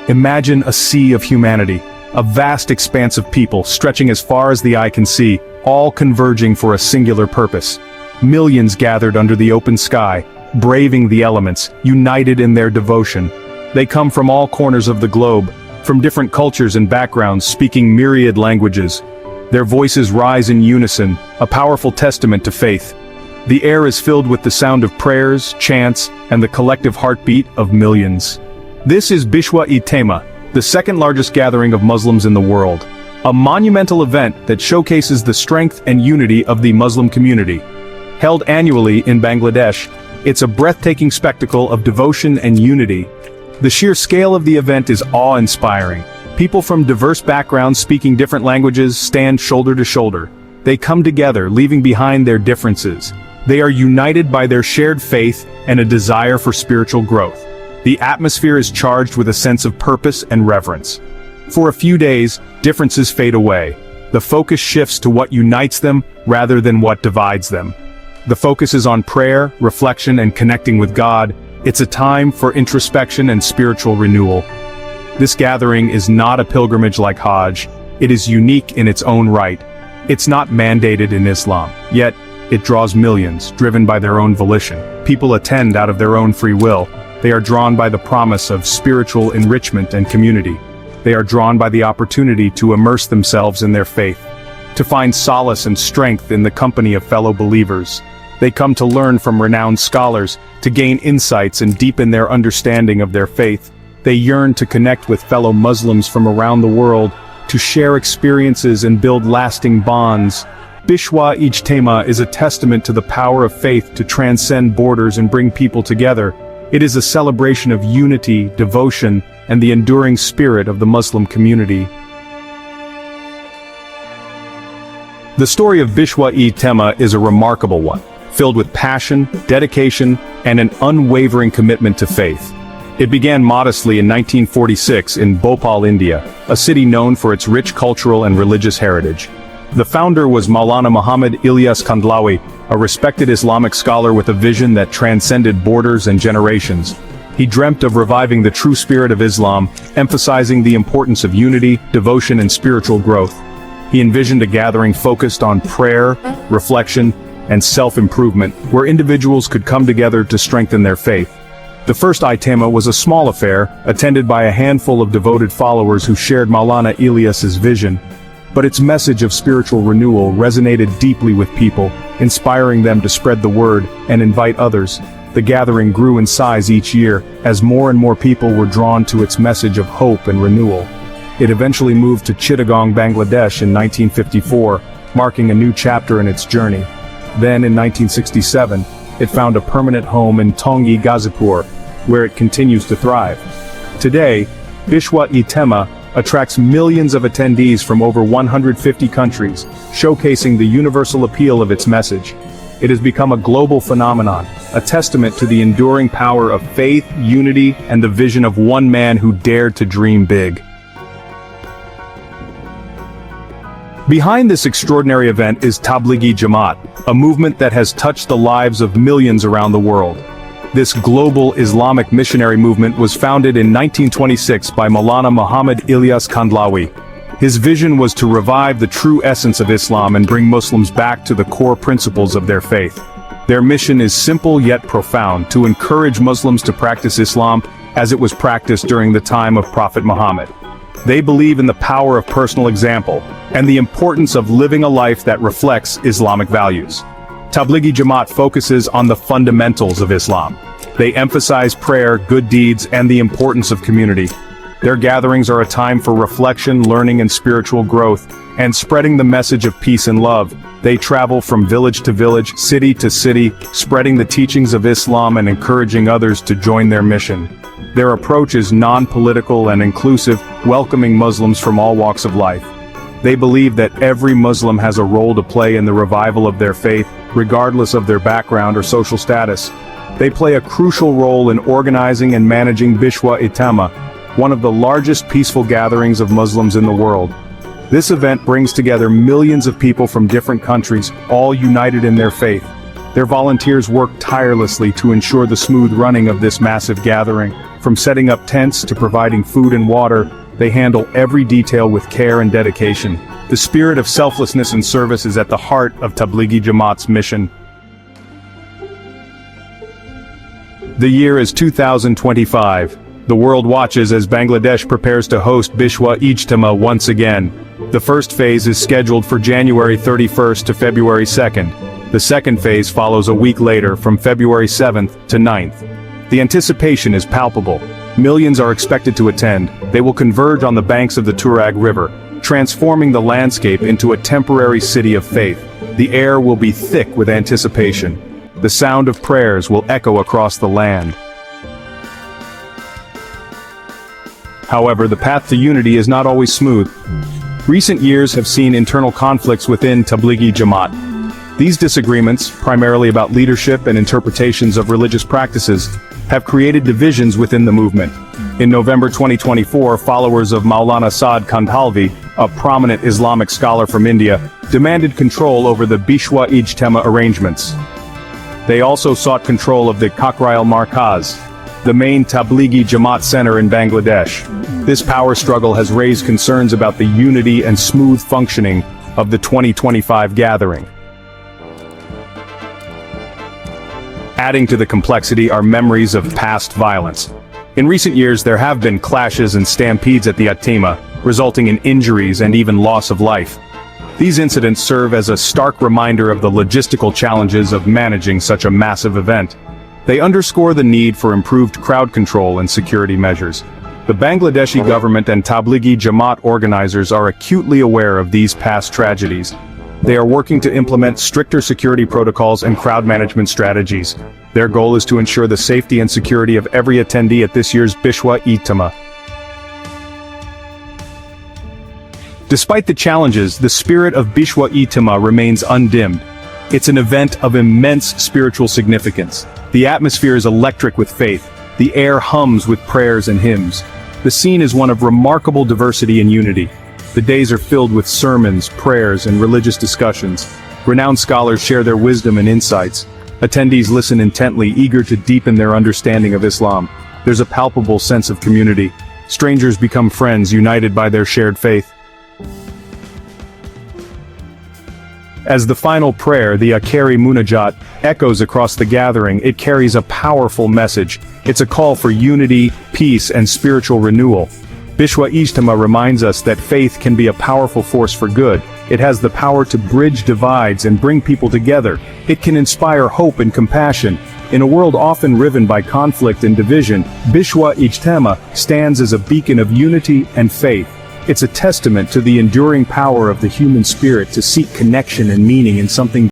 Imagine a sea of humanity, a vast expanse of people stretching as far as the eye can see, all converging for a singular purpose. Millions gathered under the open sky, braving the elements, united in their devotion. They come from all corners of the globe, from different cultures and backgrounds, speaking myriad languages. Their voices rise in unison, a powerful testament to faith. The air is filled with the sound of prayers, chants, and the collective heartbeat of millions. This is Bishwa Ijtema, the second largest gathering of Muslims in the world. A monumental event that showcases the strength and unity of the Muslim community. Held annually in Bangladesh, it's a breathtaking spectacle of devotion and unity. The sheer scale of the event is awe-inspiring. People from diverse backgrounds speaking different languages stand shoulder to shoulder. They come together, leaving behind their differences. They are united by their shared faith and a desire for spiritual growth. The atmosphere is charged with a sense of purpose and reverence. For a few days, differences fade away. The focus shifts to what unites them rather than what divides them. The focus is on prayer, reflection, and connecting with God. It's a time for introspection and spiritual renewal. This gathering is not a pilgrimage like Hajj. It is unique in its own right. It's not mandated in Islam, yet it draws millions, driven by their own volition. People attend out of their own free will. They are drawn by the promise of spiritual enrichment and community. They are drawn by the opportunity to immerse themselves in their faith, to find solace and strength in the company of fellow believers. They come to learn from renowned scholars, to gain insights and deepen their understanding of their faith. They yearn to connect with fellow Muslims from around the world, to share experiences and build lasting bonds. Bishwa Ijtema is a testament to the power of faith to transcend borders and bring people together. It is a celebration of unity, devotion, and the enduring spirit of the Muslim community. The story of Bishwa Ijtema is a remarkable one, filled with passion, dedication, and an unwavering commitment to faith. It began modestly in 1946 in Bhopal, India, a city known for its rich cultural and religious heritage. The founder was Maulana Muhammad Ilyas Kandhlawi, a respected Islamic scholar with a vision that transcended borders and generations. He dreamt of reviving the true spirit of Islam, emphasizing the importance of unity, devotion, and spiritual growth. He envisioned a gathering focused on prayer, reflection, and self-improvement, where individuals could come together to strengthen their faith. The first Ijtema was a small affair, attended by a handful of devoted followers who shared Maulana Ilyas's vision. But its message of spiritual renewal resonated deeply with people, inspiring them to spread the word and invite others. The gathering grew in size each year, as more and more people were drawn to its message of hope and renewal. It eventually moved to Chittagong, Bangladesh in 1954, marking a new chapter in its journey. Then in 1967, it found a permanent home in Tongi, Gazipur, where it continues to thrive. Today, Bishwa Ijtema attracts millions of attendees from over 150 countries, showcasing the universal appeal of its message. It has become a global phenomenon, a testament to the enduring power of faith, unity, and the vision of one man who dared to dream big. Behind this extraordinary event is Tablighi Jamaat, a movement that has touched the lives of millions around the world. This global Islamic missionary movement was founded in 1926 by Maulana Muhammad Ilyas Kandhlawi. His vision was to revive the true essence of Islam and bring Muslims back to the core principles of their faith. Their mission is simple yet profound: to encourage Muslims to practice Islam as it was practiced during the time of Prophet Muhammad. They believe in the power of personal example and the importance of living a life that reflects Islamic values. Tablighi Jamaat focuses on the fundamentals of Islam. They emphasize prayer, good deeds, and the importance of community. Their gatherings are a time for reflection, learning, and spiritual growth, and spreading the message of peace and love. They travel from village to village, city to city, spreading the teachings of Islam and encouraging others to join their mission. Their approach is non-political and inclusive, welcoming Muslims from all walks of life. They believe that every Muslim has a role to play in the revival of their faith, regardless of their background or social status. They play a crucial role in organizing and managing Bishwa Ijtema, one of the largest peaceful gatherings of Muslims in the world. This event brings together millions of people from different countries, all united in their faith. Their volunteers work tirelessly to ensure the smooth running of this massive gathering. From setting up tents to providing food and water, they handle every detail with care and dedication. The spirit of selflessness and service is at the heart of Tablighi Jamaat's mission. The year is 2025. The world watches as Bangladesh prepares to host Bishwa Ijtema once again. The first phase is scheduled for January 31st to February 2nd. The second phase follows a week later from February 7th to 9th. The anticipation is palpable. Millions are expected to attend. They will converge on the banks of the Turag River, transforming the landscape into a temporary city of faith. The air will be thick with anticipation. The sound of prayers will echo across the land. However, the path to unity is not always smooth. Recent years have seen internal conflicts within Tablighi Jamaat. These disagreements, primarily about leadership and interpretations of religious practices, have created divisions within the movement. In November 2024, followers of Maulana Saad Kandhalvi, a prominent Islamic scholar from India, demanded control over the Bishwa Ijtema arrangements. They also sought control of the Kakrail Markaz, the main Tablighi Jamaat center in Bangladesh. This power struggle has raised concerns about the unity and smooth functioning of the 2025 gathering. Adding to the complexity are memories of past violence. In recent years, there have been clashes and stampedes at the Ijtema, resulting in injuries and even loss of life. These incidents serve as a stark reminder of the logistical challenges of managing such a massive event. They underscore the need for improved crowd control and security measures. The Bangladeshi government and Tablighi Jamaat organizers are acutely aware of these past tragedies. They are working to implement stricter security protocols and crowd management strategies. Their goal is to ensure the safety and security of every attendee at this year's Bishwa Ijtema. Despite the challenges, the spirit of Bishwa Ijtema remains undimmed. It's an event of immense spiritual significance. The atmosphere is electric with faith. The air hums with prayers and hymns. The scene is one of remarkable diversity and unity. The days are filled with sermons, prayers, and religious discussions. Renowned scholars share their wisdom and insights. Attendees listen intently, eager to deepen their understanding of Islam. There's a palpable sense of community. Strangers become friends, united by their shared faith. As the final prayer, the Akheri Munajat, echoes across the gathering, it carries a powerful message. It's a call for unity, peace, and spiritual renewal. Bishwa Ijtema reminds us that faith can be a powerful force for good. It has the power to bridge divides and bring people together. It can inspire hope and compassion. In a world often riven by conflict and division, Bishwa Ijtema stands as a beacon of unity and faith. It's a testament to the enduring power of the human spirit to seek connection and meaning in something